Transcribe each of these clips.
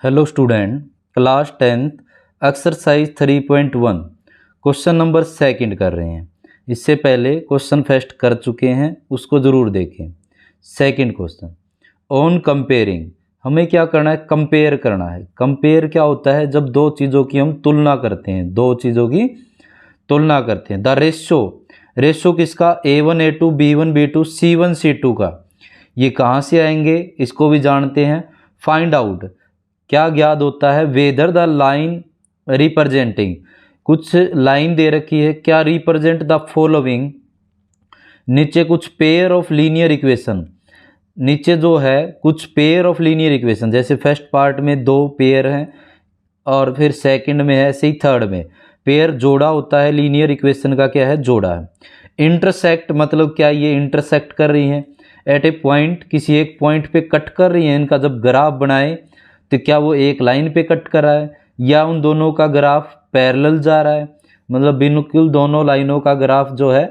Hello student, class 10th exercise 3.1 question number second कर रहे हैं। इससे पहले क्वेश्चन फर्स्ट कर चुके हैं, उसको ज़रूर देखें। सेकंड क्वेश्चन ऑन कंपेयरिंग, हमें क्या करना है? कंपेयर करना है। कंपेयर क्या होता है? जब दो चीज़ों की हम तुलना करते हैं, दो चीज़ों की तुलना करते हैं। द रेशो किसका? A1 A2 B1 B2 C1 C2 का। ये कहाँ से आएंगे इसको भी जानते हैं। फाइंड आउट, क्या ज्ञात होता है? वेदर द लाइन रिप्रेजेंटिंग, कुछ लाइन दे रखी है, क्या रिप्रेजेंट द फॉलोइंग। नीचे कुछ पेयर ऑफ लीनियर इक्वेशन, नीचे जो है कुछ पेयर ऑफ लीनियर इक्वेशन, जैसे फर्स्ट पार्ट में दो पेयर हैं और फिर सेकंड में है, ऐसे ही थर्ड में पेयर जोड़ा होता है। लीनियर इक्वेशन का क्या है? जोड़ा है। इंटरसेक्ट मतलब क्या? ये इंटरसेक्ट कर रही हैं एट ए पॉइंट, किसी एक पॉइंट पे कट कर रही हैं। इनका जब ग्राफ बनाए तो क्या वो एक लाइन पे कट कर रहा है या उन दोनों का ग्राफ पैरेलल जा रहा है? मतलब बिल्कुल दोनों लाइनों का ग्राफ जो है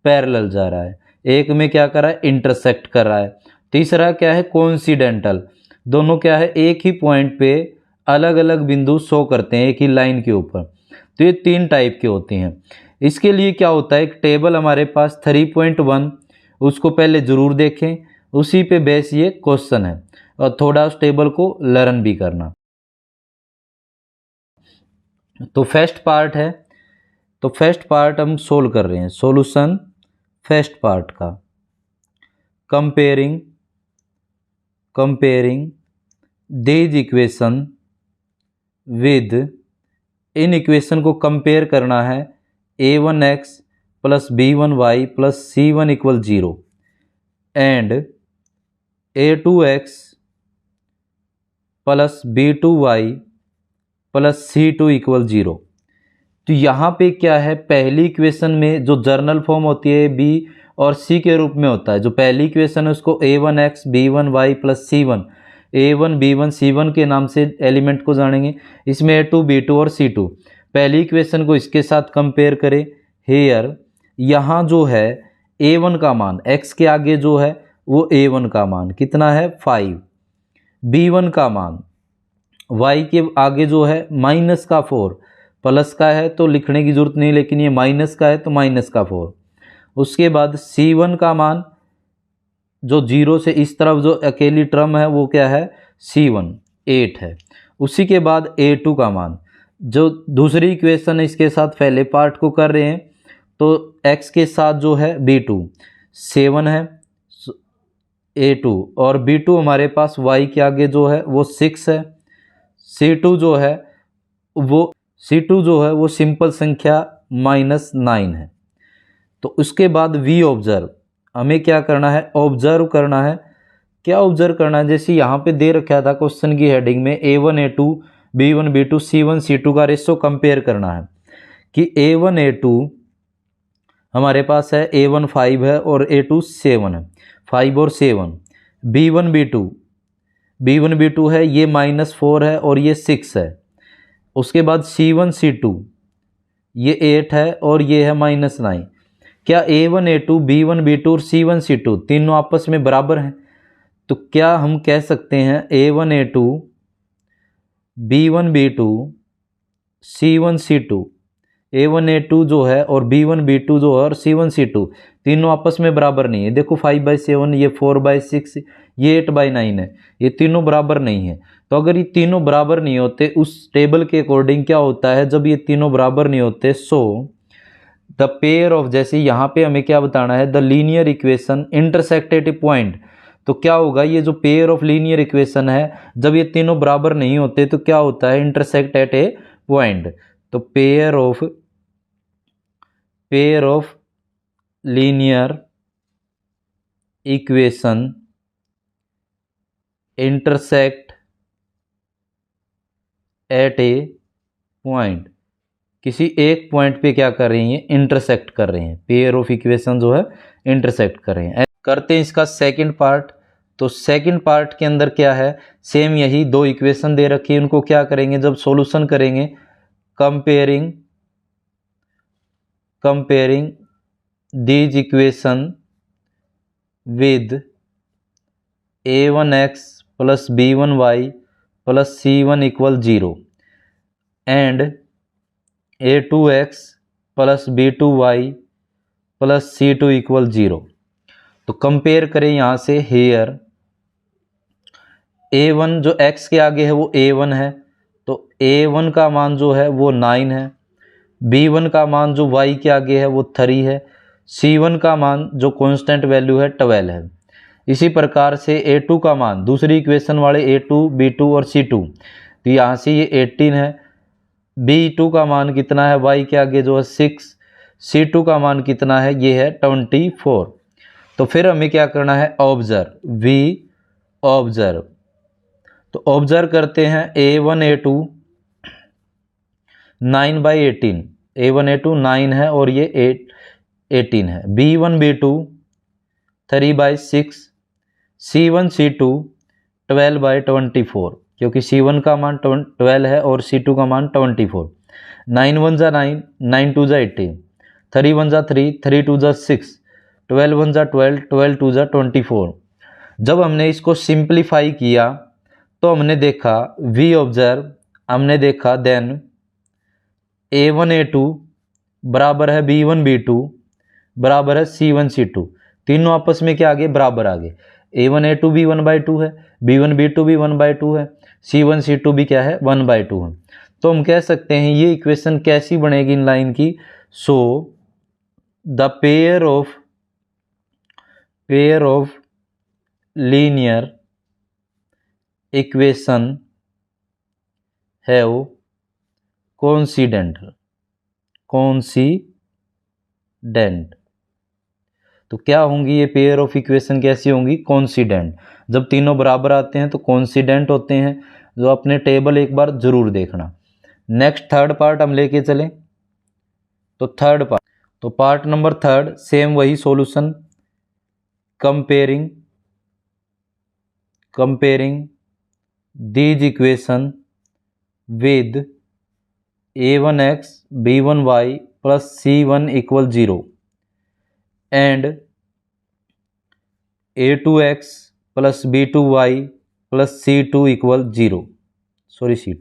पैरेलल जा रहा है। एक में क्या कर रहा है? इंटरसेक्ट कर रहा है। तीसरा क्या है? कोइंसिडेंटल, दोनों क्या है? एक ही पॉइंट पे अलग अलग बिंदु शो करते हैं एक ही लाइन के ऊपर। तो ये तीन टाइप के होते हैं। इसके लिए क्या होता है? एक टेबल हमारे पास 3.1, उसको पहले ज़रूर देखें, उसी पे बेस ये क्वेश्चन है और थोड़ा उस टेबल को लर्न भी करना। तो फर्स्ट पार्ट है, तो फर्स्ट पार्ट हम सोल्व कर रहे हैं। सॉल्यूशन फर्स्ट पार्ट का, comparing these equation with, in equation को कंपेयर करना है। a1x plus b1y plus c1 equal 0 and a2x plus b2y plus c2 equal 0। तो यहाँ पे क्या है? पहली इक्वेशन में जो जर्नल फॉर्म होती है b और c के रूप में होता है। जो पहली इक्वेशन है उसको a1x b1y plus c1, a1 b1 c1 के नाम से एलिमेंट को जानेंगे। इसमें a2 b2 और c2, पहली इक्वेशन को इसके साथ कंपेयर करें। हेयर यहाँ जो है a1 का मान, x के आगे जो है वो a1 का मान कितना है? 5। b1 का मान y के आगे जो है माइनस का 4, प्लस का है तो लिखने की जरूरत नहीं, लेकिन ये माइनस का है तो माइनस का 4। उसके बाद c1 का मान जो 0 से इस तरफ जो अकेली टर्म है वो क्या है? c1 8 है। उसी के बाद a2 का मान, जो दूसरी इक्वेशन है इसके साथ पहले पार्ट को कर रहे हैं, तो x के साथ जो है b2 7 है, a2 और b2 हमारे पास y के आगे जो है वो 6 है। c2 जो है वो सिंपल संख्या -9 है। तो उसके बाद वी ऑब्जर्व, हमें क्या करना है? ऑब्जर्व करना है। क्या ऑब्जर्व करना है? जैसे यहाँ पे दे रखा था क्वेश्चन की हेडिंग में a1 a2 b1 b2 c1 c2 का रेशो कंपेयर करना है कि a1 a2 हमारे पास है a1 5 है और a2 7 है, 5 और 7। b1 b2 है, ये -4 है और ये 6 है। उसके बाद c1 c2 ये 8 है और ये है -9। क्या a1 a2 b1 b2 और c1 c2 तीनों आपस में बराबर हैं? तो क्या हम कह सकते हैं a1 a2 b1 b2 c1 c2, a1 a2 जो है और b1 b2 जो है और c1 c2 तीनों आपस में बराबर नहीं है। देखो 5/7, ये 4/6, ये 8/9 है, ये तीनों बराबर नहीं है। तो अगर ये तीनों बराबर नहीं होते उस टेबल के अकॉर्डिंग क्या होता है? जब ये तीनों बराबर नहीं होते सो द पेयर ऑफ, जैसे यहाँ पे हमें क्या बताना है? The linear equation intersect at a point. तो क्या होगा? ये जो पेयर ऑफ लीनियर इक्वेशन है, जब ये तीनों बराबर नहीं होते तो क्या होता है? Intersect at a point. तो pair of linear equation intersect at a point, किसी एक पॉइंट पे क्या कर रही हैं? इंटरसेक्ट कर रहे हैं। पेयर ऑफ इक्वेशन जो है इंटरसेक्ट कर रहे हैं। करते हैं इसका सेकंड पार्ट। तो सेकंड पार्ट के अंदर क्या है? सेम यही दो इक्वेशन दे रखी है, उनको क्या करेंगे? जब सॉल्यूशन करेंगे, comparing these equation with a1x plus b1y plus C1 equal 0 and A2x plus B2y plus C2 equal 0। तो कंपेयर करें यहाँ से हेयर A1 जो x के आगे है वो A1 है, तो A1 का मान जो है वो 9 है, B1 का मान जो y के आगे है वो 3 है, C1 का मान जो कांस्टेंट वैल्यू है 12 है। इसी प्रकार से A2 का मान दूसरी इक्वेशन वाले A2, B2 और C2, तो यहाँ से ये 18 है, B2 का मान कितना है y के आगे जो है 6, C2 का मान कितना है ये है 24। तो फिर हमें क्या करना है ऑब्जर्व, वी ऑब्जर्व। तो ऑब्जर्व करते हैं A1 A2 9/18, A1 A2 9 है और ये 18 है, B1 B2 3/6, C1 C2 12/24, क्योंकि C1 का मान 12 है और C2 का मान 24। 9 1 जा 9, 9 2 जा 18, 3 1 जा 3, 3 2 जा 6, 12 1 जा 12, 12 2 जा 24। जब हमने इसको सिंप्लीफाई किया तो हमने देखा वी ऑब्जर्व, हमने देखा देन A1 A2 बराबर है B1 B2 बराबर है C1 C2, तीनों आपस में क्या आ गए बराबर आ गए। A1 A2 भी 1/2 है, B1 B2 भी 1/2 है, C1 C2 भी क्या है 1/2 है। तो हम कह सकते हैं ये इक्वेशन कैसी बनेगी इन लाइन की, सो the pair of linear equation have coincident. तो क्या होंगी ये पेयर ऑफ इक्वेशन, कैसी होंगी कोइंसिडेंट। जब तीनों बराबर आते हैं तो कोइंसिडेंट होते हैं, जो अपने टेबल एक बार जरूर देखना। नेक्स्ट थर्ड पार्ट हम लेके चलें, तो थर्ड पार्ट, तो पार्ट नंबर थर्ड सेम वही solution, comparing these equation with A1x B1y plus C1 equal 0 and A2x plus B2y plus C2 equal 0, C2।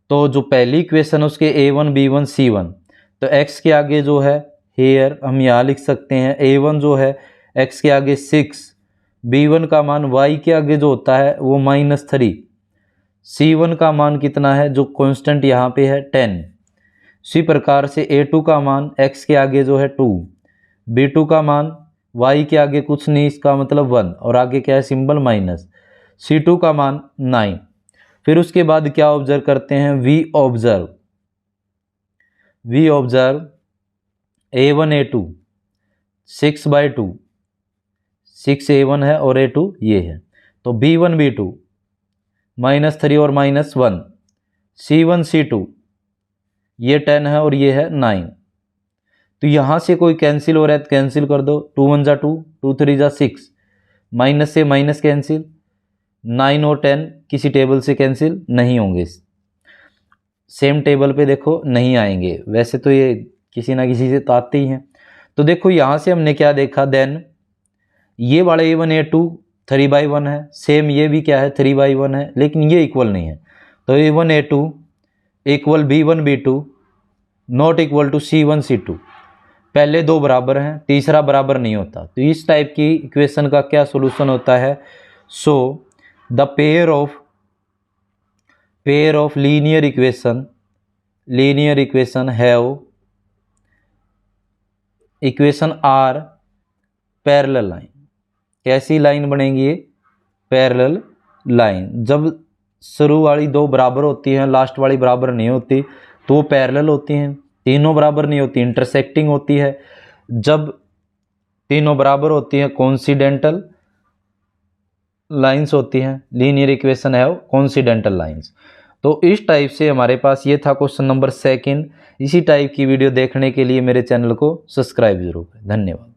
तो जो पहली इक्वेशन उसके A1 B1 C1, तो x के आगे जो है हेयर हम यहाँ लिख सकते हैं A1 जो है x के आगे 6, B1 का मान y के आगे जो होता है वो -3, C1 का मान कितना है जो कांस्टेंट यहाँ पे है 10। इसी प्रकार से A2 का मान x के आगे जो है 2, B2 का मान y के आगे कुछ नहीं, इसका मतलब 1 और आगे क्या है सिंबल माइनस, C2 का मान 9। फिर उसके बाद क्या ऑब्जर्व करते हैं we observe A1 A2 6/2, 6 A1 है और A2 ये है, तो B1 B2 -3 और -1, C1 C2 ये 10 है और ये है 9। तो यहाँ से कोई कैंसिल हो रहा है तो कैंसिल कर दो, 2 1 जा 2, 2 3 जा 6, माइनस से माइनस कैंसिल, 9 और 10 किसी टेबल से कैंसिल नहीं होंगे, सेम टेबल पे देखो नहीं आएंगे, वैसे तो ये किसी ना किसी से तो आते ही हैं। तो देखो यहाँ से हमने क्या देखा, देन ये वाला A1 A2 3/1 है, सेम ये भी क्या है 3/1 है, लेकिन ये इक्वल नहीं है। तो A1 A2 equal B1 B2 not equal to C1 C2, पहले दो बराबर हैं, तीसरा बराबर नहीं होता। तो इस टाइप की इक्वेशन का क्या सॉल्यूशन होता है, so the pair of linear equation have equation are parallel line. कैसी लाइन बनेगी ये पैरेलल लाइन, जब शुरू वाली दो बराबर होती हैं लास्ट वाली बराबर नहीं होती तो वो पैरेलल होती हैं, तीनों बराबर नहीं होती इंटरसेक्टिंग होती है, जब तीनों बराबर होती हैं कोइंसिडेंटल लाइंस होती हैं। लीनियर इक्वेशन है कोइंसिडेंटल लाइंस। तो इस टाइप से हमारे पास ये था क्वेश्चन नंबर 2। इसी टाइप की वीडियो देखने के लिए मेरे चैनल को सब्सक्राइब जरूर करें। धन्यवाद।